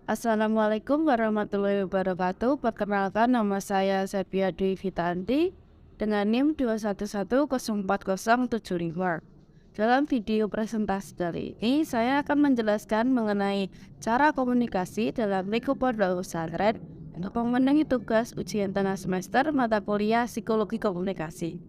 Assalamualaikum warahmatullahi wabarakatuh. Perkenalkan, nama saya Sepia Dwi Fitanti dengan NIM 211040075. Dalam video presentasi kali ini, saya akan menjelaskan mengenai cara komunikasi dalam lingkup pondok pesantren untuk memenuhi tugas ujian tengah semester mata kuliah Psikologi Komunikasi.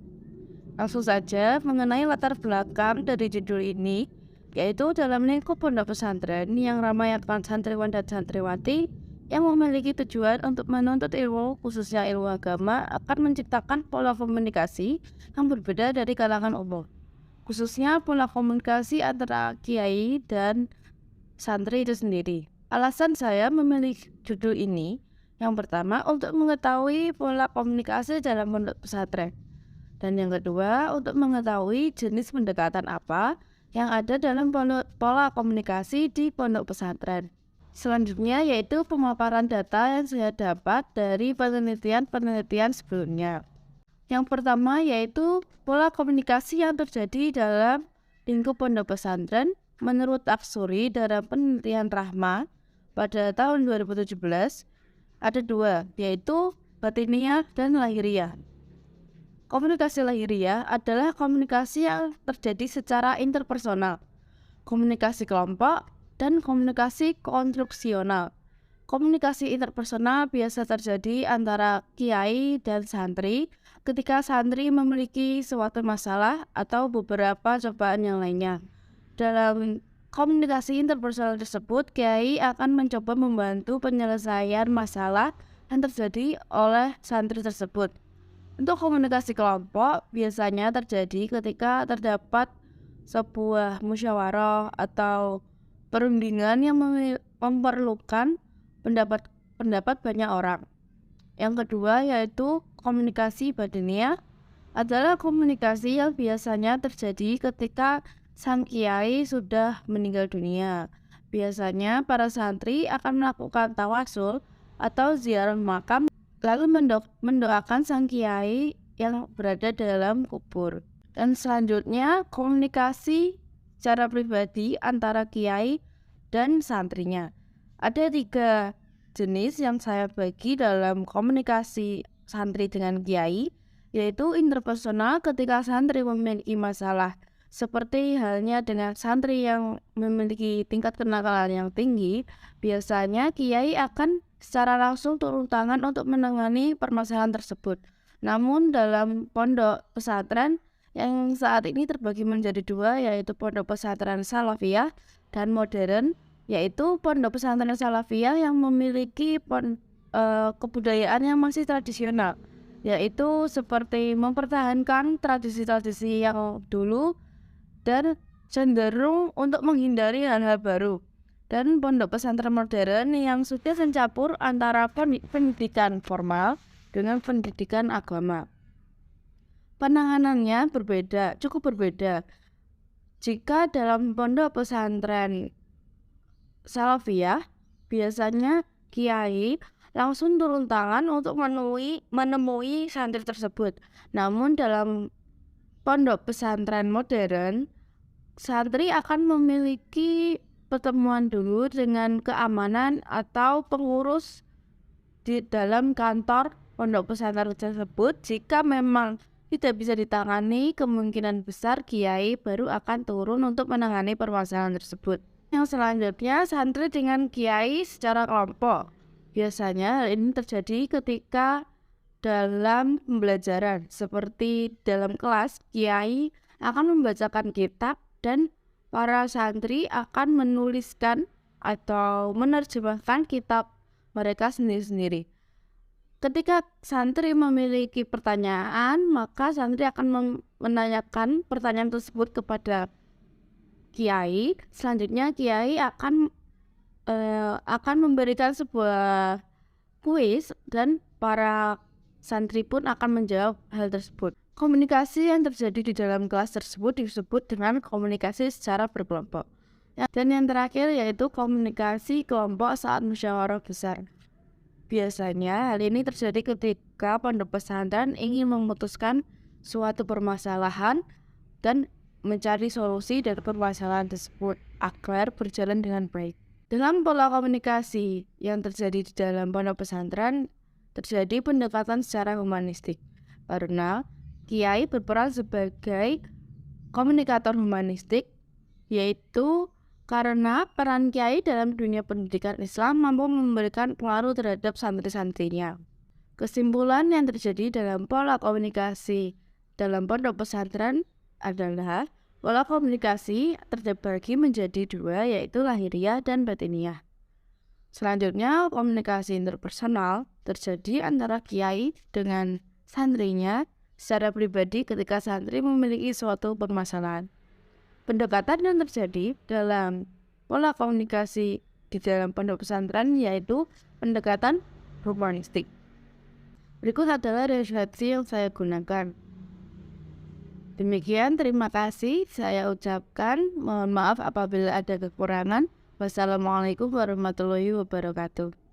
Langsung saja mengenai latar belakang dari judul ini, yaitu dalam lingkup pondok pesantren yang ramai akan santriwan dan santriwati yang memiliki tujuan untuk menuntut ilmu, khususnya ilmu agama, akan menciptakan pola komunikasi yang berbeda dari kalangan umum, khususnya pola komunikasi antara kiai dan santri itu sendiri. Alasan saya memilih judul ini, yang pertama untuk mengetahui pola komunikasi dalam pondok pesantren. Dan yang kedua, untuk mengetahui jenis pendekatan apa yang ada dalam pola komunikasi di pondok pesantren. Selanjutnya yaitu pemaparan data yang saya dapat dari penelitian-penelitian sebelumnya. Yang pertama yaitu pola komunikasi yang terjadi dalam lingkup pondok pesantren menurut Aksuri dalam penelitian Rahma pada tahun 2017 ada dua, yaitu batiniah dan lahiriah. Komunikasi lahiriah adalah komunikasi yang terjadi secara interpersonal, komunikasi kelompok, dan komunikasi konstruksional. Komunikasi interpersonal biasa terjadi antara kiai dan santri ketika santri memiliki suatu masalah atau beberapa cobaan yang lainnya. Dalam komunikasi interpersonal tersebut, kiai akan mencoba membantu penyelesaian masalah yang terjadi oleh santri tersebut. Untuk komunikasi kelompok biasanya terjadi ketika terdapat sebuah musyawarah atau perundingan yang memerlukan pendapat banyak orang. Yang kedua yaitu komunikasi batiniah adalah komunikasi yang biasanya terjadi ketika sang kiai sudah meninggal dunia. Biasanya para santri akan melakukan tawasul atau ziarah makam lalu mendoakan sang kiai yang berada dalam kubur. Dan selanjutnya komunikasi secara pribadi antara kiai dan santrinya. Ada 3 jenis yang saya bagi dalam komunikasi santri dengan kiai, yaitu interpersonal ketika santri memiliki masalah seperti halnya dengan santri yang memiliki tingkat kenakalan yang tinggi, biasanya kiai akan secara langsung turun tangan untuk menangani permasalahan tersebut. Namun dalam pondok pesantren yang saat ini terbagi menjadi 2, yaitu pondok pesantren salafiyah dan modern, yaitu pondok pesantren salafiyah yang memiliki kebudayaan yang masih tradisional, yaitu seperti mempertahankan tradisi-tradisi yang dulu dan cenderung untuk menghindari hal-hal baru. Dan pondok pesantren modern yang sudah mencampur antara pendidikan formal dengan pendidikan agama. Penanganannya cukup berbeda. Jika dalam pondok pesantren salafiyah, biasanya kiai langsung turun tangan untuk menemui santri tersebut. Namun dalam pondok pesantren modern, santri akan memiliki pertemuan dulu dengan keamanan atau pengurus di dalam kantor pondok pesantren tersebut. Jika memang tidak bisa ditangani, kemungkinan besar kiai baru akan turun untuk menangani permasalahan tersebut. Yang selanjutnya, santri dengan kiai secara kelompok. Biasanya hal ini terjadi ketika dalam pembelajaran, seperti dalam kelas, kiai akan membacakan kitab dan para santri akan menuliskan atau menerjemahkan kitab mereka sendiri-sendiri. Ketika santri memiliki pertanyaan, maka santri akan menanyakan pertanyaan tersebut kepada kiai. Selanjutnya kiai akan memberikan sebuah kuis dan para santri pun akan menjawab hal tersebut. Komunikasi yang terjadi di dalam kelas tersebut disebut dengan komunikasi secara berkelompok. Dan yang terakhir yaitu komunikasi kelompok saat musyawarah besar. Biasanya hal ini terjadi ketika pondok pesantren ingin memutuskan suatu permasalahan dan mencari solusi dari permasalahan tersebut agar berjalan dengan baik. Dalam pola komunikasi yang terjadi di dalam pondok pesantren, terjadi pendekatan secara humanistik. Karena kiai berperan sebagai komunikator humanistik, yaitu karena peran kiai dalam dunia pendidikan Islam mampu memberikan pengaruh terhadap santri-santrinya. Kesimpulan yang terjadi dalam pola komunikasi dalam pondok pesantren adalah pola komunikasi terbagi menjadi dua, yaitu lahiriah dan batiniah. Selanjutnya, komunikasi interpersonal terjadi antara kiai dengan santrinya secara pribadi ketika santri memiliki suatu permasalahan. Pendekatan yang terjadi dalam pola komunikasi di dalam pondok pesantren yaitu pendekatan humanistik. Berikut adalah referensi yang saya gunakan. Demikian, terima kasih saya ucapkan. Mohon maaf apabila ada kekurangan. Wassalamualaikum warahmatullahi wabarakatuh.